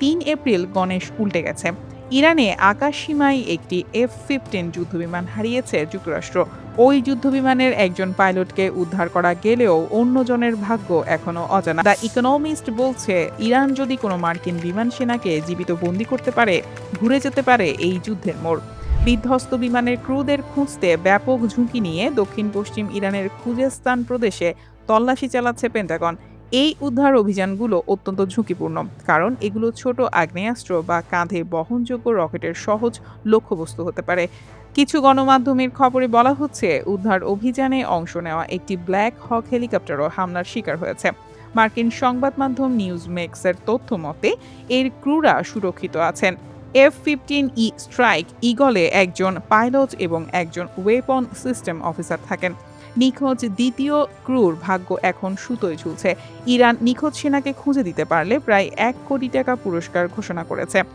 ৩ April Ganesh উল্টে গেছে। ইরানে আকাশসীমায় একটি F-15 যুদ্ধবিমান হারিয়েছে যুক্তরাষ্ট্র। ওই যুদ্ধবিমানের একজন পাইলটকে উদ্ধার করা গেলেও অন্যজনের ভাগ্য এখনো অজানা। দ্য ইকোনমিস্ট বলছে, ইরান যদি কোনো মার্কিন বিমান সেনাকে জীবিত বন্দী করতে পারে, ঘুরে যেতে পারে এই যুদ্ধের মোড়। বিধ্বস্ত বিমানের ক্রুদের খুঁজতে ব্যাপক ঝুঁকি নিয়ে দক্ষিণ-পশ্চিম ইরানের খুজেস্তান প্রদেশে তল্লাশি চালাচ্ছে পেন্টাগন। এই উদ্ধার অভিযানগুলো অত্যন্ত ঝুঁকিপূর্ণ, কারণ এগুলো ছোট আগ্নেয়াস্ত্র বা কাঁধে বহনযোগ্য রকেটের সহজ লক্ষ্যবস্তু হতে পারে। কিছু গণমাধ্যমের খবরে বলা হচ্ছে, উদ্ধার অভিযানে অংশ নেওয়া একটি ব্ল্যাক হক হেলিকপ্টারও হামলার শিকার হয়েছে। মার্কিন সংবাদ মাধ্যম নিউজমেক্সের তথ্য মতে এর ক্রুরা সুরক্ষিত আছেন। F-15E স্ট্রাইক ঈগলে একজন পাইলট এবং একজন ওয়েপন সিস্টেম অফিসার থাকেন। নিখোঁজ দ্বিতীয় ক্রুর ভাগ্য এখন সুতোয় ঝুলছে। ইরান নিখোঁজ সেনাকে খুঁজে দিতে পারলে প্রায় ১ কোটি টাকা পুরস্কার ঘোষণা করেছে।